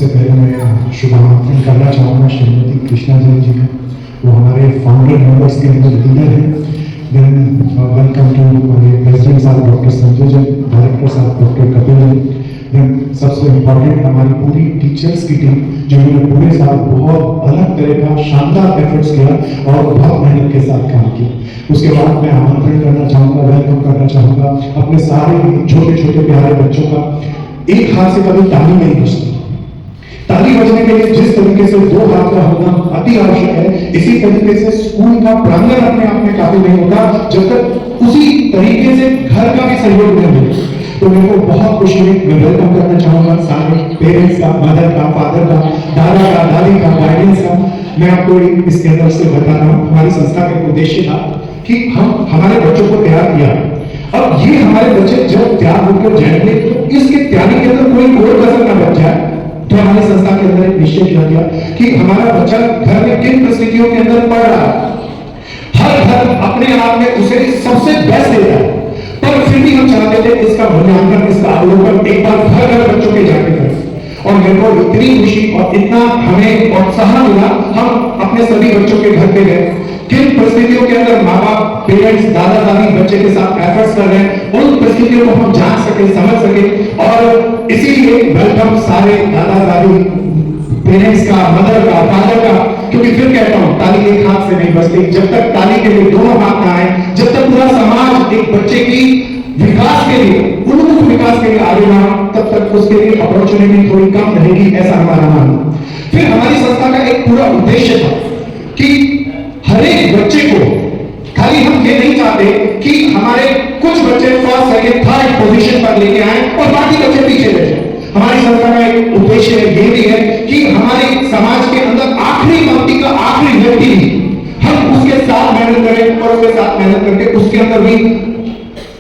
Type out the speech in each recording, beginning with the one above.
सबसे पहले मैं शुभाकांक्षी करना चाहूँगा श्रीमती कृष्णा जैन जी का, वो हमारे फाउंडर मेंबर्स के अंदर लीडर हैं। देन वेलकम टू हमारे प्रेसिडेंट साहब डॉक्टर संजय जैन, डायरेक्टर साहब डॉक्टर कपिल जैन। देन सबसे इम्पोर्टेंट हमारी पूरी टीचर्स की टीम, जिन्होंने पूरे साल बहुत अलग तरह का शानदार एफर्ट्स किया और बहुत मेहनत के साथ काम किया। उसके बाद मैं आमंत्रण करना चाहूँगा, वेलकम करना चाहूँगा अपने सारे छोटे छोटे प्यारे बच्चों का। एक हाथ से कभी ताली नहीं बजती, ताली बजने के लिए जिस तरीके से दो हाथ का होना अति आवश्यक है, इसी तरीके से स्कूल का प्रांगण अपने आप में काफी नहीं होता जब तक उसी तरीके से घर का भी सहयोग नहीं मिले। तो मेरे को बहुत खुशी है, मैं वेलकम करना चाहूंगा सारे पेरेंट्स का, मदर का, फादर का, दादा का, दादी का, गार्डियंस का। मैं आपको इसके अंदर से बता रहा हूँ, हमारी संस्था का उद्देश्य था कि हम हमारे बच्चों को तैयार किया। अब ये हमारे बच्चे जब तैयार होकर जाएंगे तो इसके तैयारी के अंदर कोई कसर न बच जाए। तो हमारी संस्था के अंदर एक निश्चय किया गया कि हमारा बच्चा घर में किन परिस्थितियों के अंदर पढ़ रहा है। हर घर अपने आप में उसे सबसे बेस्ट देता है, पर फिर भी हम चाहते थे इसका मूल्यांकन, इसका अवलोकन एक बार घर बच्चों के जाके करें। और मेरे को इतनी खुशी और इतना हमें उत्साह मिला, हम अपने सभी बच्चों के घर पे गए। किन परिस्थितियों के अंदर माँ बाप, पेरेंट्स, दादा दादी बच्चे के साथ एफर्ट्स कर रहे हैं, उन परिस्थितियों को हम जान सके, समझ सके। और इसीलिए वेलकम सारे दादा दादी, पेरेंट्स का, मदर का, फादर का। क्योंकि फिर कहता हूं, ताली एक हाथ से नहीं बजती, जब तक ताली के लिए दोनों हाथ ना आए, जब तक पूरा समाज एक बच्चे की विकास के लिए, उन्मुख विकास के लिए आगे ना, तब तक उसके लिए अपॉर्चुनिटी थोड़ी कम रहेगी, ऐसा हमारा मानना। फिर हमारी संस्था का एक पूरा उद्देश्य था कि हर एक बच्चे को, खाली हम ये नहीं चाहते कि हमारे कुछ बच्चे फर्स्ट, सेकंड, थर्ड पोजीशन पर लेके आए और बाकी बच्चे पीछे रह जाए। हमारी संस्था का एक उद्देश्य ये भी है कि हमारे समाज के अंदर आखिरी पंक्ति का आखिरी व्यक्ति भी, हम उसके साथ मेहनत करें और उसके साथ मेहनत करके उसके अंदर भी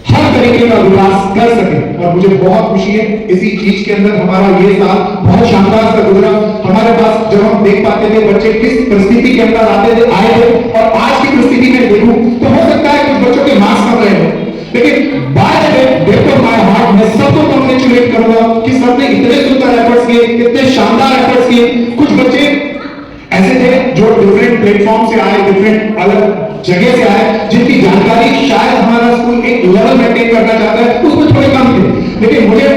हर तरीके का विकास कर सके। और मुझे बहुत खुशी है, इसी चीज के अंदर हमारा ये साल बहुत शानदार सा गुजरा। हमारे पास जब हम देख पाते थे बच्चे किस परिस्थिति के अंदर आए थे, और आज की परिस्थिति में देखूं तो हो सकता है कुछ बच्चों के मार्क्स कम रहे हो, लेकिन by the depth of my heart मैं सबको कांग्रेचुलेट करूंगा कि सबने इतने सुंदर एफर्ट्स किए, इतने शानदार एफर्ट्स किए। कुछ बच्चे ऐसे थे जो डिफरेंट प्लेटफॉर्म से आए, डिफरेंट अलग जगह से आए, जिनकी जानकारी शायद हमारा स्कूल एक लेवल मेंटेन करना चाहता है, उसमें थोड़े कम थे। लेकिन मुझे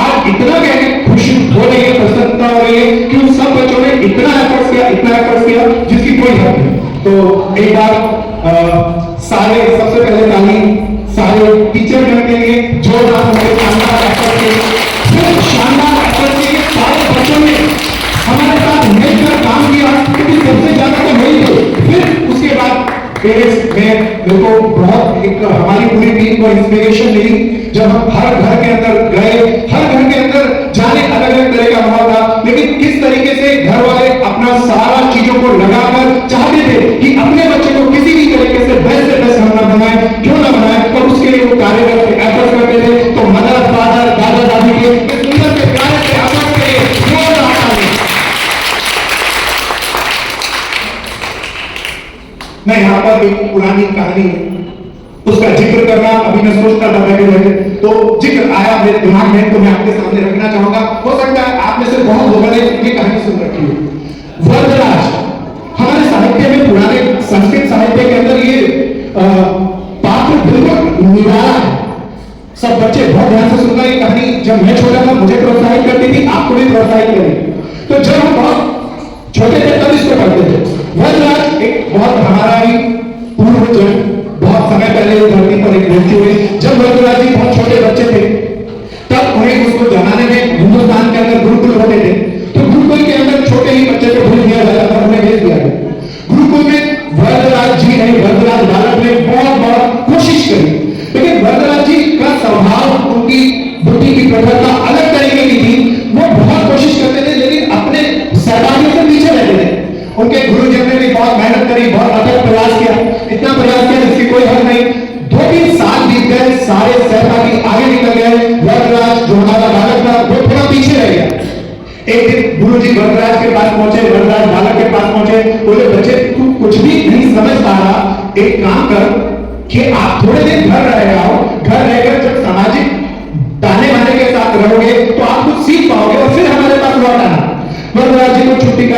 आज इतना कहने खुशी हो रही है, प्रसन्नता हो रही है कि उन सब बच्चों ने इतना एफर्ट्स किया जिसकी कोई हद नहीं। तो एक बार सारे सबसे पहले ताली सारे टीचर करने के लिए जोरदार हमारे शानदार एफर्ट के, शानदार एफर्ट के सारे बच्चों ने हमारे साथ मिलकर काम किया, क्योंकि सबसे ज्यादा तो वही थे। फिर उसके बाद पेरेंट्स में मेरे को बहुत एक हमारी पूरी टीम को इंस्पिरेशन मिली जब हम हर घर के अंदर गए। हर घर के अंदर जाने अलग अलग तरह का माहौल था, लेकिन किस तरीके से घर वाले अपना सारा चीजों को लगाकर चाहते थे कि अपने बच्चे को किसी भी तरीके से बेस्ट से बेस्ट हम ना बनाए, क्यों ना बनाए, और उसके लिए वो कार्य करते, एफर्ट करते थे। तो मदर, फादर, दादा दादी के सुंदर से प्यारे से एफर्ट के लिए मैं यहाँ पर एक पुरानी कहानी उसका जिक्र करना अभी मैं सोचता था बैठे बैठे, तो जिक्र आया मेरे दिमाग में, तो मैं आपके सामने रखना चाहूंगा। हो सकता है आप में से बहुत लोगों ने ये कहानी सुन रखी है। वरदराज हमारे साहित्य में, पुराने संस्कृत साहित्य के अंदर ये पात्र बिल्कुल निराला है। सब बच्चे बहुत ध्यान से सुनना ये कहानी। जब मैं छोटा था मुझे प्रोत्साहित करती थी, आपको भी प्रोत्साहित करेगी। तो जब हम बहुत छोटे थे तब इसको पढ़ते थे। वरदराज एक बहुत हमारा ही पूर्वजन, बहुत समय पहले धरती पर एक व्यक्ति हुए। जब वरदराज जी बहुत छोटे बच्चे थे तब उन्हें उसको जमाने में हिंदुस्तान के अंदर गुरुकुल होते थे, तो गुरुकुल के अंदर छोटे ही बच्चे को भेज दिया जाता था, उन्हें भेज दिया गया गुरुकुल में। वरदराज जी ने, वरदराज बालक ने बहुत कोशिश करी, लेकिन वरदराज जी का स्वभाव, उनकी बुद्धि की प्रखरता अलग तरीके की थी। वो बहुत कोशिश करते थे लेकिन अपने सहपाठियों से पीछे रहते थे। उनके गुरुजन ने भी बहुत मेहनत करी, बहुत अथक प्रयास किया, इतना प्रयास किया जिसकी कोई हद नहीं। 2-3 साल बीत गए, सारे सहपाठी आगे निकल गए, वरदराज जो हमारा बालक था वो थोड़ा पीछे रह गया। एक दिन गुरुजी वरदराज के पास पहुंचे, वरदराज बालक के पास पहुंचे, बोले बच्चे तू कुछ भी नहीं समझ पा रहा, एक काम कर कि आप थोड़े दिन घर रह आओ, घर रहकर जब सामाजिक ताने बाने के साथ रहोगे तो आप कुछ सीख पाओगे और फिर हमारे पास लौट आना।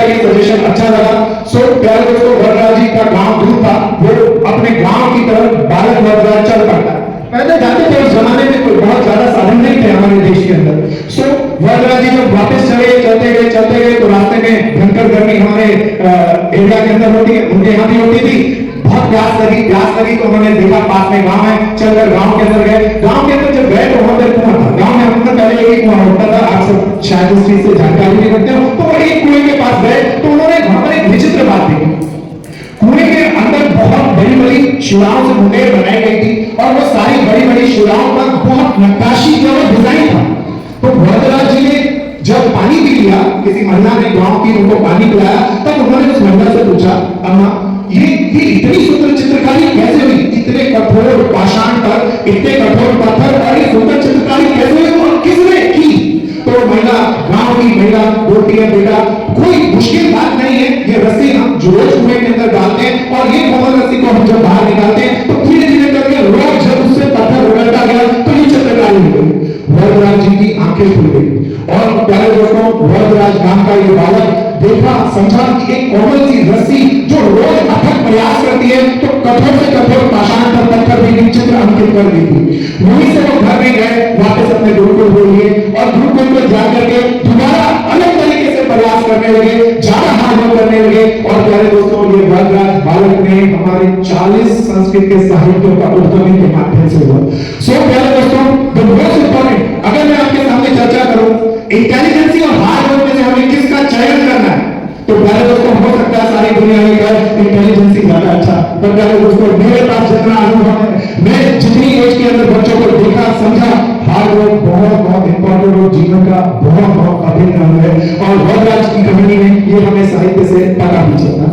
का ये सजेशन अच्छा लगा। सो प्यारे दोस्तों, वरराज जी का गांव दूर था, वो अपने गांव की तरफ बालक वरराज चल पड़ता। पहले जाते थे, उस जमाने में कोई बहुत ज्यादा साधन नहीं थे हमारे देश के अंदर। सो वरराज जी जब वापस चलते गए तो रास्ते में भयंकर गर्मी हमारे एरिया के अंदर होती है, उनके यहाँ भी होती थी। बहुत प्यास लगी तो उन्होंने देखा पास में गांव है, चलकर गांव के अंदर गए। गांव के अंदर जब गए तो वहां पर कुआं था। गांव में अंदर पहले एक कुआं होता था, आप सब शायद इस चीज से जानकारी नहीं रखते हो। तो वो एक कुएं के पास गए तो उन्होंने वहां पर एक विचित्र बात देखी। कुएं के अंदर बहुत बड़ी बड़ी शिलाओं से मुंडेर बनाई गई थी और वो सारी बड़ी बड़ी शिलाओं पर बहुत नक्काशी की और डिजाइन था। तो वरदराज जी ने जब पानी पी लिया, किसी महिला ने गांव की उनको पानी पिलाया, तब उन्होंने उस महिला से पूछा, अम्मा ये इतनी सुंदर चित्रकारी कैसे हुई? इतने कठोर पाषाण पर, इतने कठोर पत्थर पर ये सुंदर चित्रकारी कैसे हुई और किसने की? तो महिला, गांव की महिला बोलती है, बेटा कोई मुश्किल बात नहीं है, ये रस्सी हम जो रोज कुएं के अंदर डालते हैं और ये कोमल रस्सी को हम जब बाहर निकालते हैं तो धीरे धीरे करके रोज जब उससे पत्थर उगलता गया तो ये चित्रकारी हो गई। वरदराज जी की आंखें खुल गई और प्यारे दोस्तों, वरदराज नाम का ये बालक देखा, समझा कि एक कोमल सी रस्सी जो रोज अथक प्रयास करती है तो कठोर से कठोर पाषाण पर पत्थर भी चित्र अंकित कर देती। वहीं से वो घर में गए, वापस अपने गुरुकुल बोलिए और गुरुकुल में जाकर के दोबारा अलग तरीके से प्रयास करने लगे, ज्यादा हार्ड वर्क करने लगे। और प्यारे दोस्तों, ये वरदराज बालक ने हमारे 40 संस्कृत के साहित्यों का उद्गम के माध्यम से हुआ। सो प्यारे दोस्तों, द मोस्ट इंपॉर्टेंट, अगर मैं आपके सामने चर्चा करूं इंटेलिजेंसी और हार्ड वर्क में से हमें किसका चयन करना है, तो प्यारे दोस्तों हो सकता है सारी दुनिया में कर इंटेलिजेंसी ज्यादा अच्छा, पर प्यारे दोस्तों मेरे पास जितना अनुभव है, मैं जितनी एज के अंदर बच्चों को देखा समझा, हार्ड वर्क बहुत इंपॉर्टेंट और जीवन का बहुत अभिन्न अंग है। और वरराज की कहानी में ये हमें साहित्य से पता भी चलता।